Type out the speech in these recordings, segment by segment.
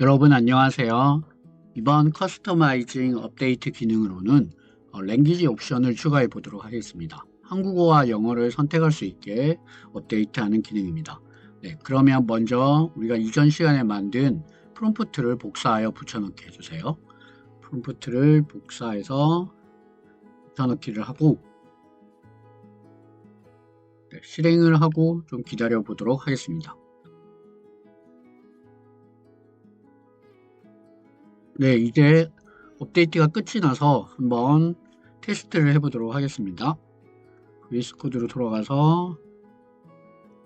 여러분 안녕하세요. 이번 커스터마이징 업데이트 기능으로는 랭귀지 옵션을 추가해 보도록 하겠습니다. 한국어와 영어를 선택할 수 있게 업데이트하는 기능입니다. 네, 그러면 먼저 우리가 이전 시간에 만든 프롬프트를 복사하여 붙여넣기 해주세요. 프롬프트를 복사해서 붙여넣기를 하고 네, 실행을 하고 좀 기다려 보도록 하겠습니다. 네, 이제 업데이트가 끝이 나서 한번 테스트를 해보도록 하겠습니다. VS 코드로 돌아가서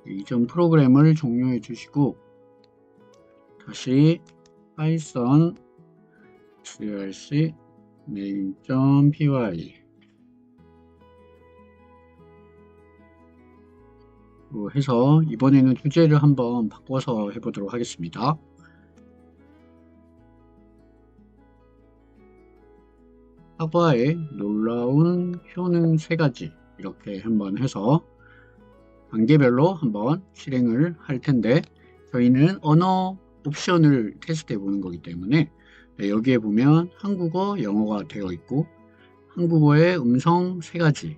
이전 프로그램을 종료해 주시고 다시 python src name.py 로 해서 이번에는 주제를 한번 바꿔서 해보도록 하겠습니다. 사과의 놀라운 효능 3가지 이렇게 한번 해서 단계별로 한번 실행을 할 텐데 저희는 언어 옵션을 테스트해 보는 거기 때문에 여기에 보면 한국어, 영어가 되어 있고 한국어의 음성 3가지,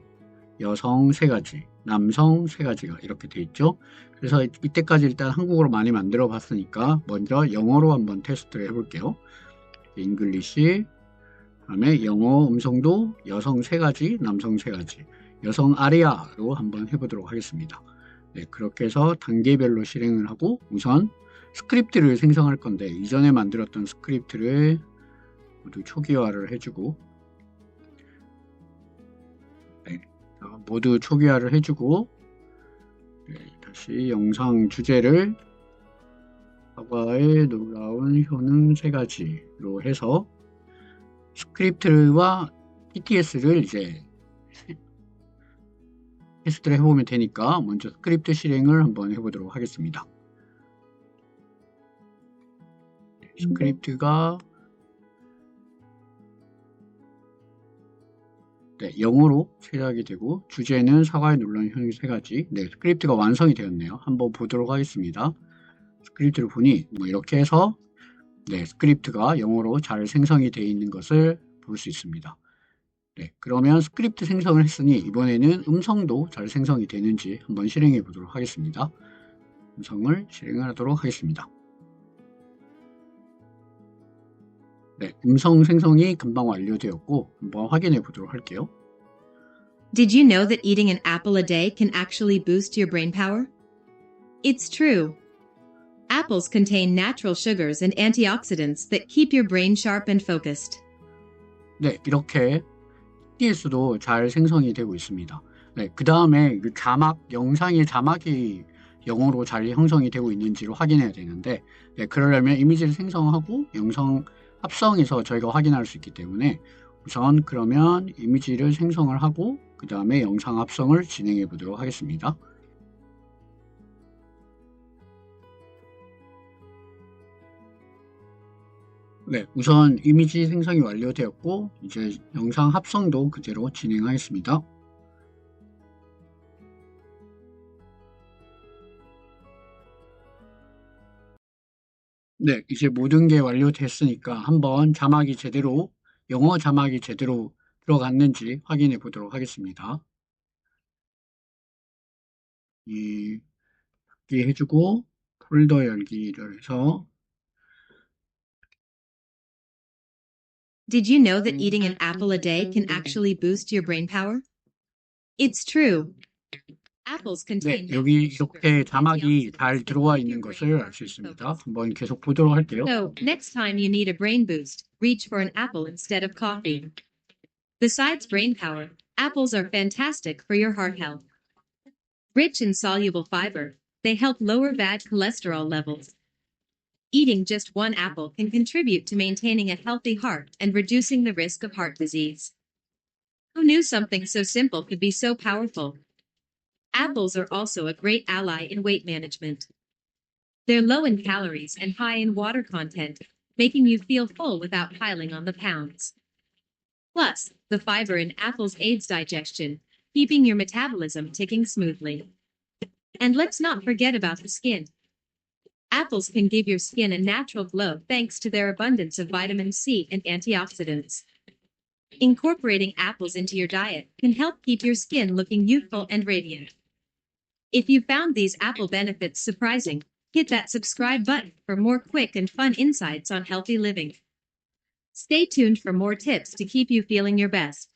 여성 3가지, 남성 3가지가 이렇게 되어 있죠. 그래서 이때까지 일단 한국어로 많이 만들어 봤으니까 먼저 영어로 한번 테스트를 해볼게요. 잉글리시 다음에 영어 음성도 여성 3가지, 남성 3가지, 여성 아리아로 한번 해보도록 하겠습니다. 네, 그렇게 해서 단계별로 실행을 하고 우선 스크립트를 생성할 건데 이전에 만들었던 스크립트를 모두 초기화를 해주고 네, 모두 초기화를 해주고 네, 다시 영상 주제를 사과의 놀라운 효능 3가지로 해서 스크립트와 PTS를 이제 테스트를 해보면 되니까 먼저 스크립트 실행을 한번 해보도록 하겠습니다. 스크립트가 네, 영어로 제작이 되고 주제는 사과에 놀라운 효능 3가지. 네, 스크립트가 완성이 되었네요. 한번 보도록 하겠습니다. 스크립트를 보니 뭐 이렇게 해서 네, 스크립트가 영어로 잘 생성이 되어 있는 것을 볼 수 있습니다. 네, 그러면 스크립트 생성을 했으니 이번에는 음성도 잘 생성이 되는지 한번 실행해 보도록 하겠습니다. 음성을 실행하도록 하겠습니다. 네, 음성 생성이 금방 완료되었고 한번 확인해 보도록 할게요. Did you know that eating an apple a day can actually boost your brain power? It's true. Apples contain natural sugars and antioxidants that keep your brain sharp and focused. 네, 이렇게 TS도 잘 생성이 되고 있습니다. 네, 그 다음에 그 영상의 자막이 영어로 잘 형성이 되고 있는지를 확인해야 되는데, 네, 그러려면 이미지를 생성하고 영상 합성해서 저희가 확인할 수 있기 때문에 우선 그러면 이미지를 생성을 하고 그 다음에 영상 합성을 진행해 보도록 하겠습니다. 네, 우선 이미지 생성이 완료되었고 이제 영상 합성도 그대로 진행하겠습니다. 네, 이제 모든 게 완료됐으니까 한번 영어 자막이 제대로 들어갔는지 확인해 보도록 하겠습니다. 닫기 해주고 폴더 열기를 해서 Did you know that eating an apple a day can actually boost your brain power? It's true. Apples 네, contain 여기 natural sugars 이렇게 and 자막이 잘 antioxidants 들어와 that keep 있는 your 것을 brain 알 수 sharp and 있습니다. focused. 한번 계속 보도록 할게요. So, next time you need a brain boost, reach for an apple instead of coffee. Besides brain power, apples are fantastic for your heart health. Rich in soluble fiber, they help lower bad cholesterol levels. Eating just one apple can contribute to maintaining a healthy heart and reducing the risk of heart disease. Who knew something so simple could be so powerful? Apples are also a great ally in weight management. They're low in calories and high in water content, making you feel full without piling on the pounds. Plus, the fiber in apples aids digestion, keeping your metabolism ticking smoothly. And let's not forget about the skin. Apples can give your skin a natural glow thanks to their abundance of vitamin C and antioxidants. Incorporating apples into your diet can help keep your skin looking youthful and radiant. If you found these apple benefits surprising, hit that subscribe button for more quick and fun insights on healthy living. Stay tuned for more tips to keep you feeling your best.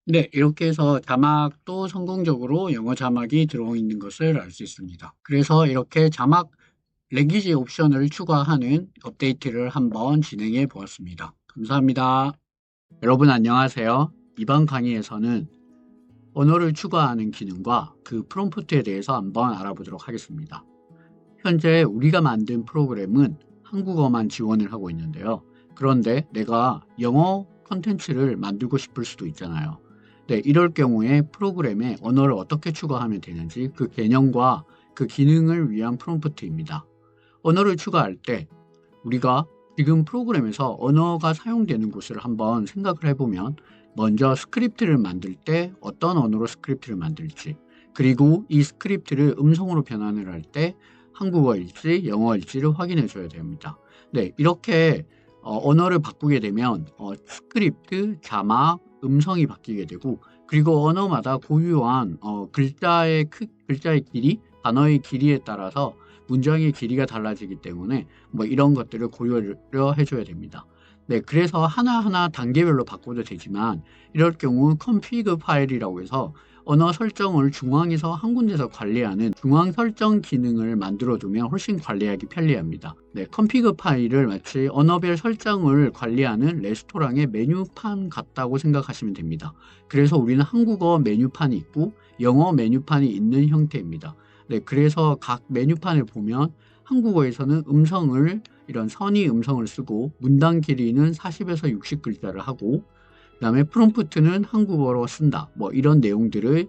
네, 이렇게 해서 자막도 성공적으로 영어 자막이 들어있는 것을 알 수 있습니다. 그래서 이렇게 자막 랭귀지 옵션을 추가하는 업데이트를 한번 진행해 보았습니다. 감사합니다. 여러분 안녕하세요. 이번 강의에서는 언어를 추가하는 기능과 그 프롬프트에 대해서 한번 알아보도록 하겠습니다. 현재 우리가 만든 프로그램은 한국어만 지원을 하고 있는데요. 그런데 내가 영어 컨텐츠를 만들고 싶을 수도 있잖아요. 네, 이럴 경우에 프로그램에 언어를 어떻게 추가하면 되는지 그 개념과 그 기능을 위한 프롬프트입니다. 언어를 추가할 때 우리가 지금 프로그램에서 언어가 사용되는 곳을 한번 생각을 해보면 먼저 스크립트를 만들 때 어떤 언어로 스크립트를 만들지, 그리고 이 스크립트를 음성으로 변환을 할 때 한국어일지 영어일지를 확인해 줘야 됩니다. 네, 이렇게 언어를 바꾸게 되면 스크립트, 자막, 음성이 바뀌게 되고, 그리고 언어마다 고유한 글자의 길이, 단어의 길이에 따라서 문장의 길이가 달라지기 때문에 뭐 이런 것들을 고려해 줘야 됩니다. 네, 그래서 하나하나 단계별로 바꿔도 되지만 이럴 경우 config 파일이라고 해서 언어 설정을 중앙에서 한 군데서 관리하는 중앙 설정 기능을 만들어 두면 훨씬 관리하기 편리합니다. 네, config 파일을 마치 언어별 설정을 관리하는 레스토랑의 메뉴판 같다고 생각하시면 됩니다. 그래서 우리는 한국어 메뉴판이 있고 영어 메뉴판이 있는 형태입니다. 네, 그래서 각 메뉴판을 보면 한국어에서는 음성을 이런 선의 음성을 쓰고 문단 길이는 40에서 60글자를 하고, 그 다음에 프롬프트는 한국어로 쓴다, 뭐 이런 내용들을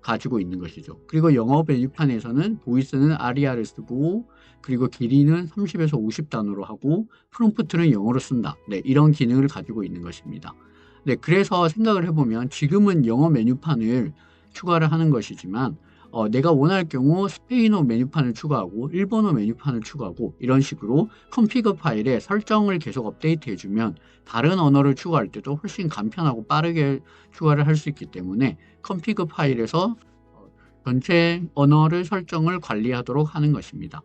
가지고 있는 것이죠. 그리고 영어 메뉴판에서는 보이스는 아리아를 쓰고, 그리고 길이는 30에서 50단어로 하고 프롬프트는 영어로 쓴다. 네, 이런 기능을 가지고 있는 것입니다. 네, 그래서 생각을 해보면 지금은 영어 메뉴판을 추가를 하는 것이지만 내가 원할 경우 스페인어 메뉴판을 추가하고 일본어 메뉴판을 추가하고 이런 식으로 config 파일에 설정을 계속 업데이트 해주면 다른 언어를 추가할 때도 훨씬 간편하고 빠르게 추가를 할 수 있기 때문에 config 파일에서 전체 언어를 설정을 관리하도록 하는 것입니다.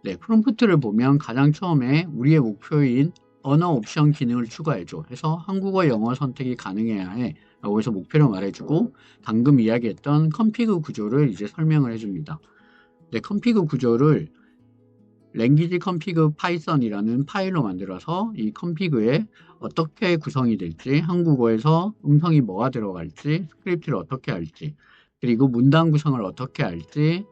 네, 프롬프트를 보면 가장 처음에 우리의 목표인 언어 옵션 기능을 추가해줘 해서 한국어, 영어 선택이 가능해야 해 라고 해서 목표를 말해주고, 방금 이야기했던 config 구조를 이제 설명을 해줍니다. 네, config 구조를 language config python이라는 파일로 만들어서 이 config에 어떻게 구성이 될지, 한국어에서 음성이 뭐가 들어갈지, 스크립트를 어떻게 할지, 그리고 문단 구성을 어떻게 할지,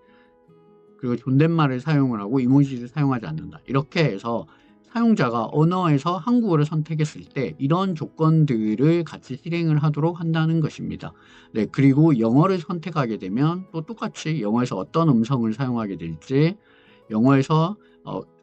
그리고 존댓말을 사용을 하고 이모지를 사용하지 않는다, 이렇게 해서 사용자가 언어에서 한국어를 선택했을 때 이런 조건들을 같이 실행을 하도록 한다는 것입니다. 네, 그리고 영어를 선택하게 되면 또 똑같이 영어에서 어떤 음성을 사용하게 될지, 영어에서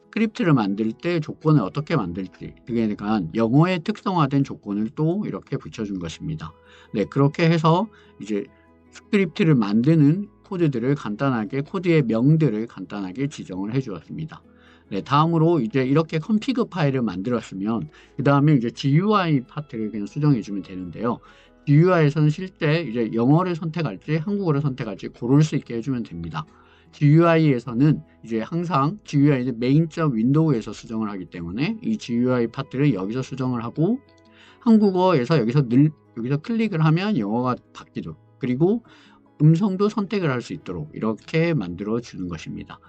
스크립트를 만들 때 조건을 어떻게 만들지, 그러니까 영어에 특성화된 조건을 또 이렇게 붙여준 것입니다. 네, 그렇게 해서 이제 스크립트를 만드는 코드들을 간단하게, 코드의 명들을 간단하게 지정을 해 주었습니다. 네, 다음으로 이제 이렇게 config 파일을 만들었으면 그 다음에 이제 GUI 파트를 그냥 수정해 주면 되는데요. GUI에서는 실제 이제 영어를 선택할지 한국어를 선택할지 고를 수 있게 해주면 됩니다. GUI에서는 이제 항상 GUI는 메인.윈도우에서 윈도우에서 수정을 하기 때문에 이 GUI 파트를 여기서 수정을 하고, 한국어에서 여기서 클릭을 하면 영어가 바뀌도록, 그리고 음성도 선택을 할 수 있도록 이렇게 만들어 주는 것입니다.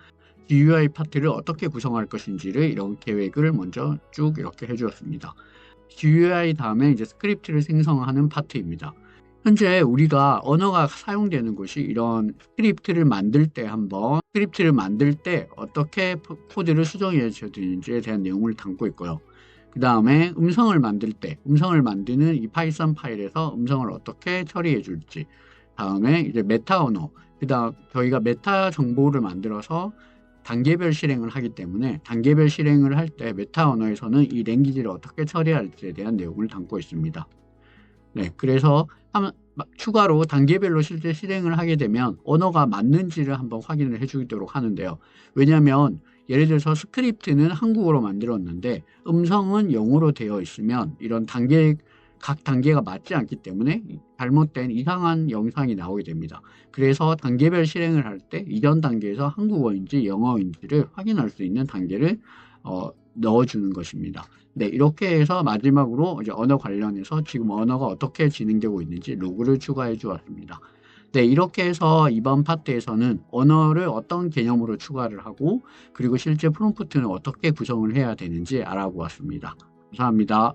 GUI 파트를 어떻게 구성할 것인지를 이런 계획을 먼저 쭉 이렇게 해주었습니다. GUI 다음에 이제 스크립트를 생성하는 파트입니다. 현재 우리가 언어가 사용되는 곳이 이런 스크립트를 만들 때 어떻게 코드를 수정해 줘야 되는지에 대한 내용을 담고 있고요. 그 다음에 음성을 만드는 이 파이썬 파일에서 음성을 어떻게 처리해 줄지, 다음에 이제 메타 언어, 그 다음 저희가 메타 정보를 만들어서 단계별 실행을 하기 때문에 단계별 실행을 할 때 메타 언어에서는 이 랭귀지를 어떻게 처리할지에 대한 내용을 담고 있습니다. 네, 그래서 추가로 단계별로 실제 실행을 하게 되면 언어가 맞는지를 한번 확인을 해주도록 하는데요. 왜냐하면 예를 들어서 스크립트는 한국어로 만들었는데 음성은 영어로 되어 있으면 이런 각 단계가 맞지 않기 때문에 잘못된 이상한 영상이 나오게 됩니다. 그래서 단계별 실행을 할 때 이전 단계에서 한국어인지 영어인지를 확인할 수 있는 단계를 넣어주는 것입니다. 네, 이렇게 해서 마지막으로 이제 언어 관련해서 지금 언어가 어떻게 진행되고 있는지 로그를 추가해 주었습니다. 네, 이렇게 해서 이번 파트에서는 언어를 어떤 개념으로 추가를 하고 그리고 실제 프롬프트는 어떻게 구성을 해야 되는지 알아보았습니다. 감사합니다.